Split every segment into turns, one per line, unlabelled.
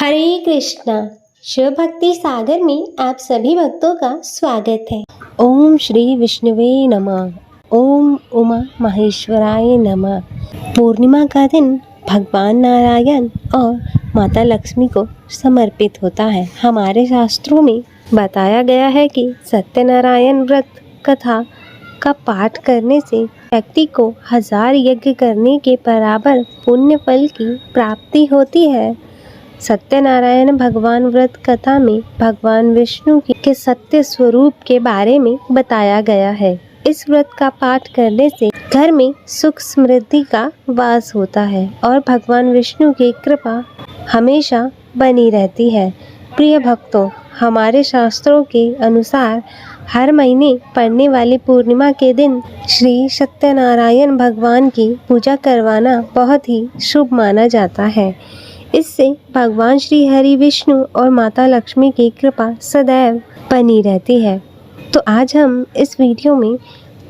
हरे कृष्णा। शिव भक्ति सागर में आप सभी भक्तों का स्वागत है। ओम श्री विष्णुवे नमः। ओम उमा महेश्वराय नमः। पूर्णिमा का दिन भगवान नारायण और माता लक्ष्मी को समर्पित होता है। हमारे शास्त्रों में बताया गया है कि सत्यनारायण व्रत कथा का पाठ करने से व्यक्ति को 1000 यज्ञ करने के बराबर पुण्य फल की प्राप्ति होती है। सत्यनारायण भगवान व्रत कथा में भगवान विष्णु के सत्य स्वरूप के बारे में बताया गया है। इस व्रत का पाठ करने से घर में सुख समृद्धि का वास होता है और भगवान विष्णु की कृपा हमेशा बनी रहती है। प्रिय भक्तों, हमारे शास्त्रों के अनुसार हर महीने पड़ने वाली पूर्णिमा के दिन श्री सत्यनारायण भगवान की पूजा करवाना बहुत ही शुभ माना जाता है। इससे भगवान श्री हरि विष्णु और माता लक्ष्मी की कृपा सदैव बनी रहती है। तो आज हम इस वीडियो में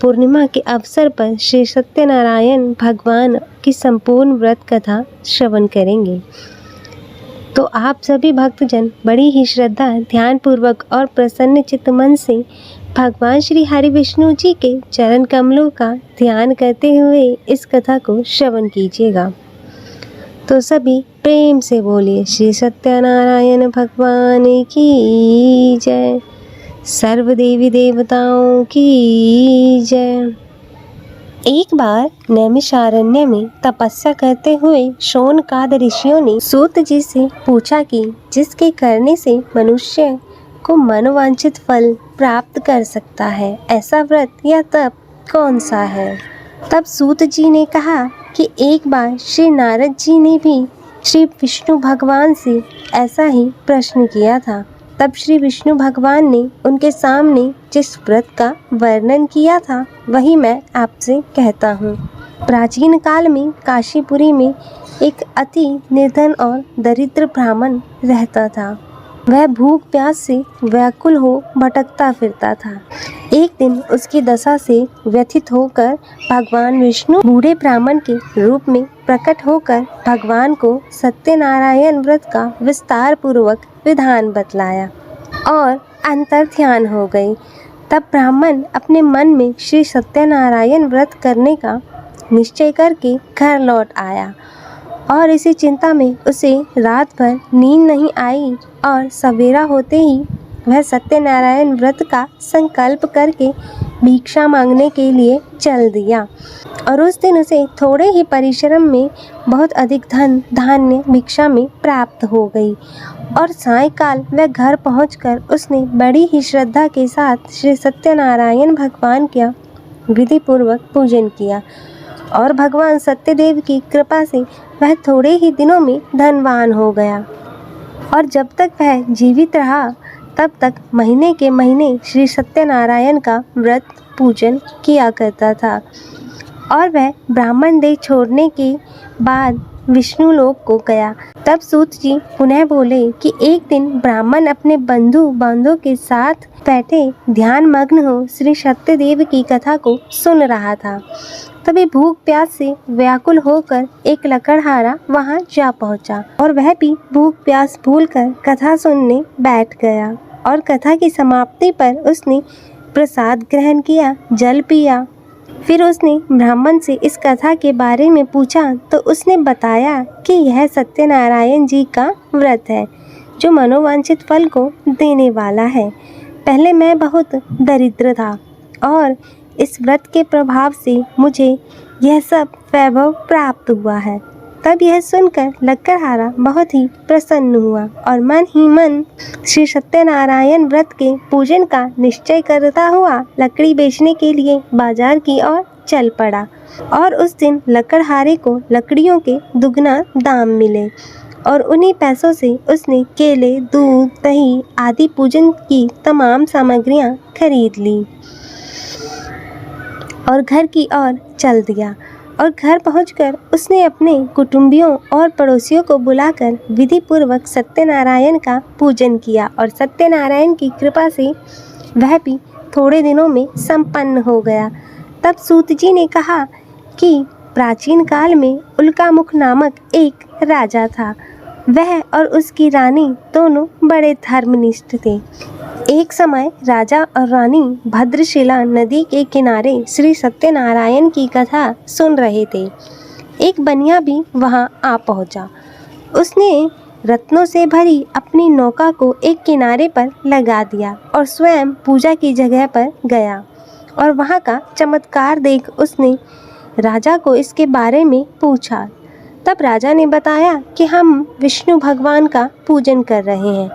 पूर्णिमा के अवसर पर श्री सत्यनारायण भगवान की संपूर्ण व्रत कथा श्रवण करेंगे। तो आप सभी भक्तजन बड़ी ही श्रद्धा, ध्यान पूर्वक और प्रसन्न चित्त मन से भगवान श्री हरि विष्णु जी के चरण कमलों का ध्यान करते हुए इस कथा को श्रवण कीजिएगा। तो सभी प्रेम से बोलिए श्री सत्यनारायण भगवान की जय। सर्व देवी देवताओं की जय। एक बार नैमिषारण्य में तपस्या करते हुए शौनकाद ऋषियों ने सूत जी से पूछा कि जिसके करने से मनुष्य को मनोवांछित फल प्राप्त कर सकता है, ऐसा व्रत या तप कौन सा है। तब सूत जी ने कहा कि एक बार श्री नारद जी ने भी श्री विष्णु भगवान से ऐसा ही प्रश्न किया था। तब श्री विष्णु भगवान ने उनके सामने जिस व्रत का वर्णन किया था वही मैं आपसे कहता हूँ। प्राचीन काल में काशीपुरी में एक अति निर्धन और दरिद्र ब्राह्मण रहता था। वह भूख प्यास से व्याकुल हो भटकता फिरता था। एक दिन उसकी दशा से व्यथित होकर भगवान विष्णु बूढ़े ब्राह्मण के रूप में प्रकट होकर भगवान को सत्यनारायण व्रत का विस्तार पूर्वक विधान बतलाया और अंतर ध्यान हो गई। तब ब्राह्मण अपने मन में श्री सत्यनारायण व्रत करने का निश्चय करके घर लौट आया और इसी चिंता में उसे रात भर नींद नहीं आई और सवेरा होते ही वह सत्यनारायण व्रत का संकल्प करके भिक्षा मांगने के लिए चल दिया। और उस दिन उसे थोड़े ही परिश्रम में बहुत अधिक धन धान्य भिक्षा में प्राप्त हो गई और सायंकाल वह घर पहुंचकर उसने बड़ी ही श्रद्धा के साथ श्री सत्यनारायण भगवान का विधि पूर्वक पूजन किया और भगवान सत्यदेव की कृपा से वह थोड़े ही दिनों में धनवान हो गया। और जब तक वह जीवित रहा तब तक महीने के महीने श्री सत्यनारायण का व्रत पूजन किया करता था। और वह ब्राह्मण देह छोड़ने के बाद विष्णु लोक को गया। तब सूत जी पुनः बोले कि एक दिन ब्राह्मण अपने बंधु बांधवों के साथ बैठे ध्यान मग्न हो श्री सत्यदेव की कथा को सुन रहा था। तभी भूख प्यास से व्याकुल होकर एक लकड़हारा वहां जा पहुंचा और वह भी भूख प्यास भूलकर कथा सुनने बैठ गया। और कथा की समाप्ति पर उसने प्रसाद ग्रहण किया, जल पिया। फिर उसने ब्राह्मण से इस कथा के बारे में पूछा तो उसने बताया कि यह सत्यनारायण जी का व्रत है जो मनोवांछित फल को देने वाला है। पहले मैं बहुत दरिद्र था और इस व्रत के प्रभाव से मुझे यह सब वैभव प्राप्त हुआ है। तब यह सुनकर लकड़हारा बहुत ही प्रसन्न हुआ और मन ही मन श्री सत्यनारायण व्रत के पूजन का निश्चय करता हुआ लकड़ी बेचने के लिए बाजार की ओर चल पड़ा। और उस दिन लकड़हारे को लकड़ियों के दुगना दाम मिले और उन्हीं पैसों से उसने केले, दूध, दही आदि पूजन की तमाम सामग्रियां खरीद ली और घर की ओर चल दिया। और घर पहुंचकर उसने अपने कुटुंबियों और पड़ोसियों को बुलाकर विधि पूर्वक सत्यनारायण का पूजन किया और सत्यनारायण की कृपा से वह भी थोड़े दिनों में संपन्न हो गया। तब सूत जी ने कहा कि प्राचीन काल में उल्कामुख नामक एक राजा था वह और उसकी रानी दोनों बड़े धर्मनिष्ठ थे। एक समय राजा और रानी भद्रशिला नदी के किनारे श्री सत्यनारायण की कथा सुन रहे थे। एक बनिया भी वहां आ पहुंचा। उसने रत्नों से भरी अपनी नौका को एक किनारे पर लगा दिया और स्वयं पूजा की जगह पर गया और वहां का चमत्कार देख उसने राजा को इसके बारे में पूछा। तब राजा ने बताया कि हम विष्णु भगवान का पूजन कर रहे हैं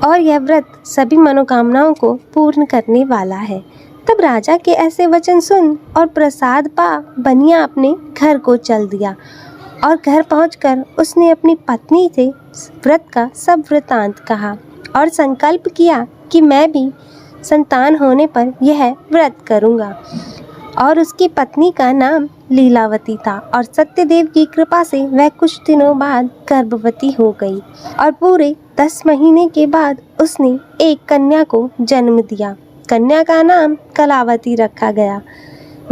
और यह व्रत सभी मनोकामनाओं को पूर्ण करने वाला है। तब राजा के ऐसे वचन सुन और प्रसाद पा बनिया अपने घर को चल दिया और घर पहुंचकर उसने अपनी पत्नी से व्रत का सब वृतांत कहा और संकल्प किया कि मैं भी संतान होने पर यह व्रत करूंगा। और उसकी पत्नी का नाम लीलावती था और सत्यदेव की कृपा से वह कुछ दिनों बाद गर्भवती हो गई और पूरे 10 महीने के बाद उसने एक कन्या को जन्म दिया। कन्या का नाम कलावती रखा गया।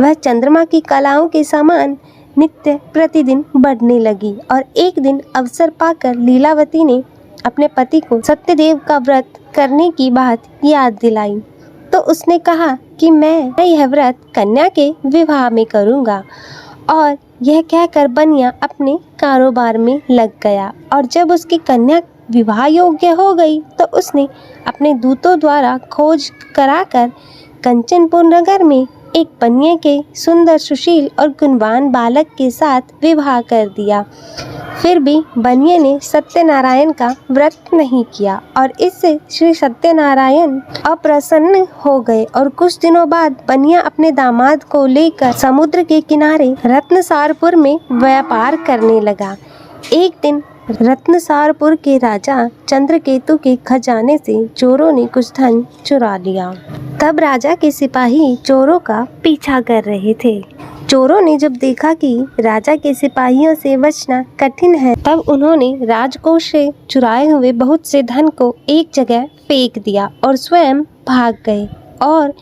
वह चंद्रमा की कलाओं के समान नित्य प्रतिदिन बढ़ने लगी और एक दिन अवसर पाकर लीलावती ने अपने पति को सत्यदेव का व्रत करने की बात याद दिलाई। तो उसने कहा कि मैं यह व्रत कन्या के विवाह में करूंगा। और यह कहकर बनिया अपने कारोबार में लग गया और जब उसकी कन्या विवाह योग्य हो गई तो उसने अपने दूतों द्वारा खोज कराकर कंचनपुर नगर में एक बनिए के सुंदर सुशील और गुणवान बालक के साथ विवाह कर दिया। फिर भी बनिए ने सत्यनारायण का व्रत नहीं किया और इससे श्री सत्यनारायण अप्रसन्न हो गए और कुछ दिनों बाद बनिया अपने दामाद को लेकर समुद्र के किनारे रत्नसारपुर में व्यापार करने लगा। एक दिन रत्नसारपुर के राजा चंद्रकेतु के खजाने से चोरों ने कुछ धन चुरा लिया। तब राजा के सिपाही चोरों का पीछा कर रहे थे। चोरों ने जब देखा कि राजा के सिपाहियों से बचना कठिन है तब उन्होंने राजकोष से चुराए हुए बहुत से धन को एक जगह फेंक दिया और स्वयं भाग गए। और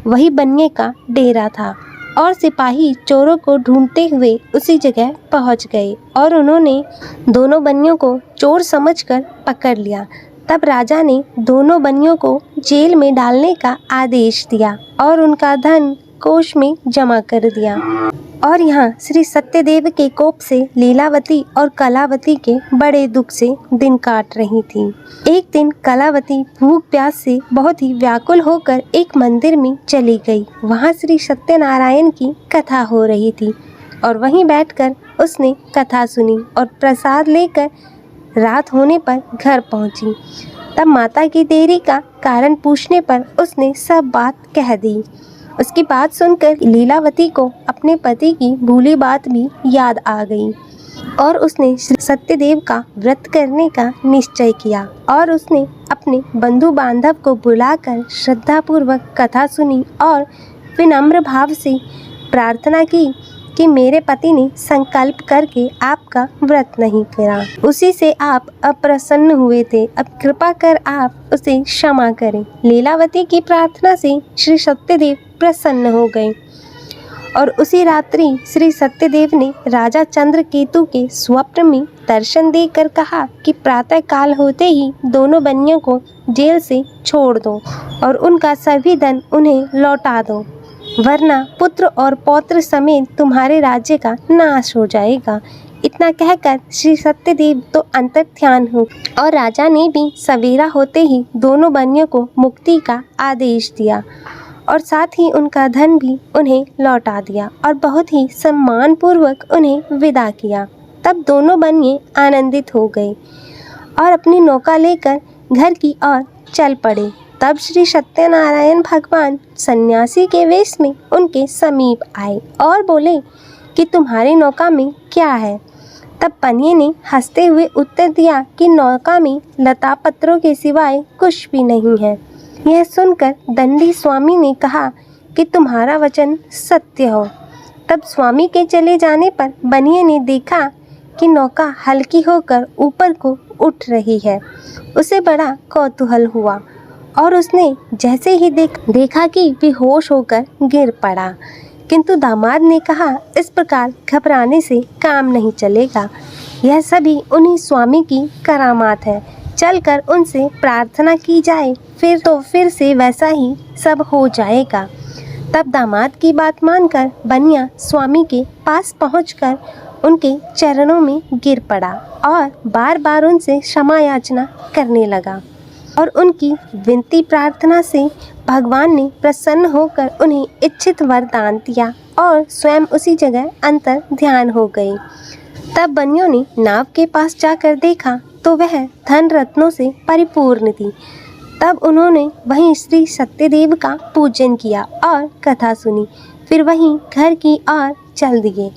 वही बनिए का डेरा था और सिपाही चोरों को ढूंढते हुए उसी जगह पहुंच गए और उन्होंने दोनों बनियों को चोर समझकर पकड़ लिया। तब राजा ने दोनों बनियों को जेल में डालने का आदेश दिया और उनका धन कोष में जमा कर दिया। और यहाँ श्री सत्यदेव के कोप से लीलावती और कलावती के बड़े दुख से दिन काट रही थी। एक दिन कलावती भूख प्यास से बहुत ही व्याकुल होकर एक मंदिर में चली गई। वहाँ श्री सत्यनारायण की कथा हो रही थी और वहीं बैठकर उसने कथा सुनी और प्रसाद लेकर रात होने पर घर पहुंची। तब माता की देरी का कारण पूछने पर उसने सब बात कह दी। उसकी बात सुनकर लीलावती को अपने पति की भूली बात भी याद आ गई और उसने सत्यदेव का व्रत करने का निश्चय किया और उसने अपने बंधु बांधव को बुलाकर श्रद्धापूर्वक कथा सुनी और विनम्र भाव से प्रार्थना की कि मेरे पति ने संकल्प करके आपका व्रत नहीं करा, उसी से आप अप्रसन्न हुए थे, अब कृपा कर आप उसे क्षमा करें। लीलावती की प्रार्थना से श्री सत्यदेव प्रसन्न हो गए और उसी रात्रि श्री सत्यदेव ने राजा चंद्रकेतु के स्वप्न में दर्शन देकर कहा कि प्रातः काल होते ही दोनों बनियों को जेल से छोड़ दो और उनका सभी धन उन्हें लौटा दो, वरना पुत्र और पौत्र समेत तुम्हारे राज्य का नाश हो जाएगा। इतना कहकर श्री सत्यदेव तो अंतर्ध्यान हो और राजा ने भी सवेरा होते ही दोनों बनियों को मुक्ति का आदेश दिया और साथ ही उनका धन भी उन्हें लौटा दिया और बहुत ही सम्मान पूर्वक उन्हें विदा किया। तब दोनों बनिए आनंदित हो गए और अपनी नौका लेकर घर की ओर चल पड़े। तब श्री सत्यनारायण भगवान सन्यासी के वेश में उनके समीप आए और बोले कि तुम्हारी नौका में क्या है। तब बनिए ने हंसते हुए उत्तर दिया कि नौका में लता पत्रों के सिवाय कुछ भी नहीं है। यह सुनकर दंडी स्वामी ने कहा कि तुम्हारा वचन सत्य हो। तब स्वामी के चले जाने पर बनिए ने देखा कि नौका हल्की होकर ऊपर को उठ रही है। उसे बड़ा कौतूहल हुआ और उसने जैसे ही देखा कि बेहोश होकर गिर पड़ा। किंतु दामाद ने कहा इस प्रकार घबराने से काम नहीं चलेगा, यह सभी उन्हीं स्वामी की करामात है। चलकर उनसे प्रार्थना की जाए, फिर से वैसा ही सब हो जाएगा। तब दामाद की बात मानकर बनिया स्वामी के पास पहुंचकर उनके चरणों में गिर पड़ा और बार बार उनसे क्षमा याचना करने लगा और उनकी विनती प्रार्थना से भगवान ने प्रसन्न होकर उन्हें इच्छित वरदान दिया और स्वयं उसी जगह अंतर ध्यान हो गए। तब बनियों ने नाव के पास जाकर देखा तो वह धन रत्नों से परिपूर्ण थी। तब उन्होंने वहीं श्री सत्यदेव का पूजन किया और कथा सुनी। फिर वहीं घर की ओर चल दिए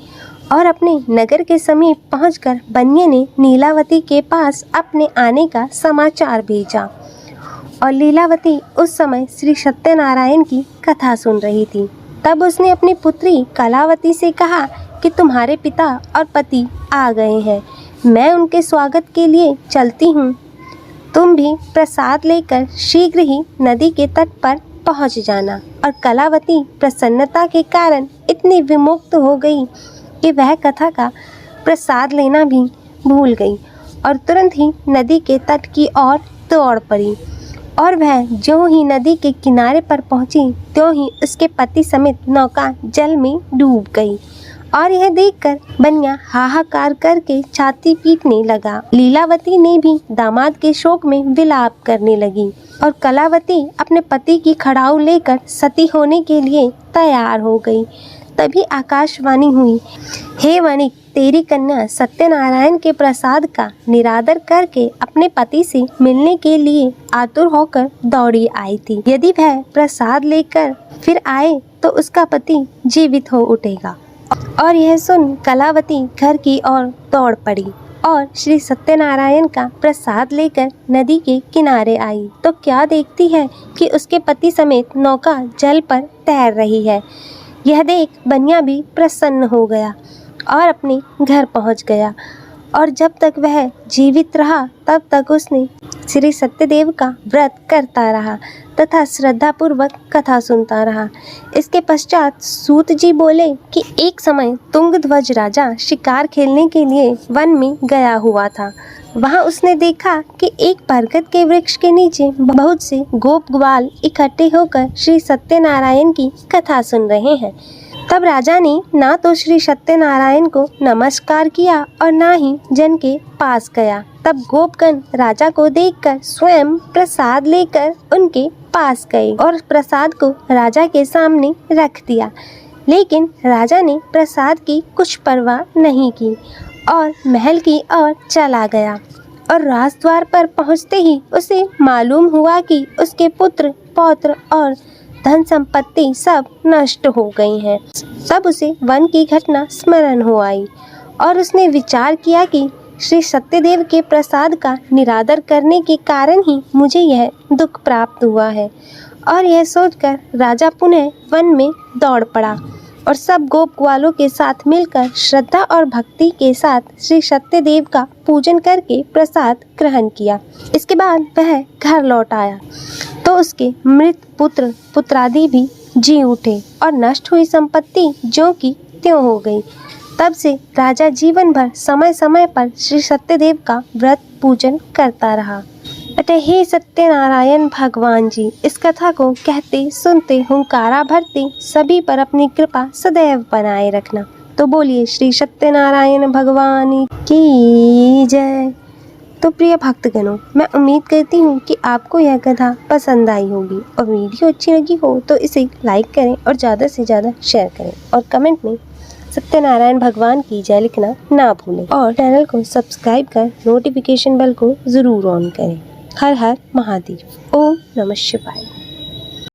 और अपने नगर के समीप पहुंचकर बनिये ने नीलावती के पास अपने आने का समाचार भेजा और लीलावती उस समय श्री सत्यनारायण की कथा सुन रही थी। तब उसने अपनी पुत्री कलावती से कहा कि तुम्हारे पिता और पति आ गए हैं, मैं उनके स्वागत के लिए चलती हूँ। तुम भी प्रसाद लेकर शीघ्र ही नदी के तट पर पहुँच जाना। और कलावती प्रसन्नता के कारण इतनी विमुक्त हो गई कि वह कथा का प्रसाद लेना भी भूल गई और तुरंत ही नदी के तट की ओर दौड़ पड़ी। और वह जो ही नदी के किनारे पर पहुंची त्यों ही उसके पति समेत नौका जल में डूब गई। और यह देखकर बनिया हाहाकार करके छाती पीटने लगा। लीलावती ने भी दामाद के शोक में विलाप करने लगी और कलावती अपने पति की खड़ाऊ लेकर सती होने के लिए तैयार हो गई। तभी आकाशवाणी हुई, हे वणिक, तेरी कन्या सत्यनारायण के प्रसाद का निरादर करके अपने पति से मिलने के लिए आतुर होकर दौड़ी आई थी। यदि वह प्रसाद लेकर फिर आए तो उसका पति जीवित हो उठेगा। और यह सुन कलावती घर की ओर दौड़ पड़ी और श्री सत्यनारायण का प्रसाद लेकर नदी के किनारे आई तो क्या देखती है कि उसके पति समेत नौका जल पर तैर रही है। यह देख बनिया भी प्रसन्न हो गया और अपने घर पहुंच गया। और जब तक वह जीवित रहा तब तक उसने श्री सत्यदेव का व्रत करता रहा तथा श्रद्धापूर्वक कथा सुनता रहा। इसके पश्चात सूत जी बोले कि एक समय तुंगध्वज राजा शिकार खेलने के लिए वन में गया हुआ था। वहां उसने देखा कि एक बरगद के वृक्ष के नीचे बहुत से गोप ग्वाल इकट्ठे होकर श्री सत्यनारायण की कथा सुन रहे हैं। तब राजा ने ना तो श्री सत्यनारायण को नमस्कार किया और ना ही जन के पास गया। तब गोपगण राजा को देखकर स्वयं प्रसाद लेकर उनके पास गए और प्रसाद को राजा के सामने रख दिया। लेकिन राजा ने प्रसाद की कुछ परवाह नहीं की और महल की ओर चला गया। और राजद्वार पर पहुंचते ही उसे मालूम हुआ कि उसके पुत्र पौत्र और धन संपत्ति सब नष्ट हो गई हैं। तब उसे वन की घटना स्मरण हो आई और उसने विचार किया कि श्री सत्यदेव के प्रसाद का निरादर करने के कारण ही मुझे यह दुख प्राप्त हुआ है। और यह सोचकर राजा पुनः वन में दौड़ पड़ा और सब गोप ग्वालों के साथ मिलकर श्रद्धा और भक्ति के साथ श्री सत्यदेव का पूजन करके प्रसाद ग्रहण किया। इसके बाद वह घर लौट आया तो उसके मृत पुत्र पुत्रादि भी जी उठे और नष्ट हुई संपत्ति ज्यों की त्यों हो गई। तब से राजा जीवन भर समय समय पर श्री सत्यदेव का व्रत पूजन करता रहा। अतः हे सत्यनारायण भगवान जी, इस कथा को कहते सुनते हुंकारा भरते सभी पर अपनी कृपा सदैव बनाए रखना। तो बोलिए श्री सत्यनारायण भगवान की जय। तो प्रिय भक्तगणों, मैं उम्मीद करती हूँ कि आपको यह कथा पसंद आई होगी और वीडियो अच्छी लगी हो तो इसे लाइक करें और ज़्यादा से ज़्यादा शेयर करें और कमेंट में सत्यनारायण भगवान की जय लिखना ना भूलें और चैनल को सब्सक्राइब कर नोटिफिकेशन बेल को ज़रूर ऑन करें। हर हर महादेव। ओम नमः शिवाय।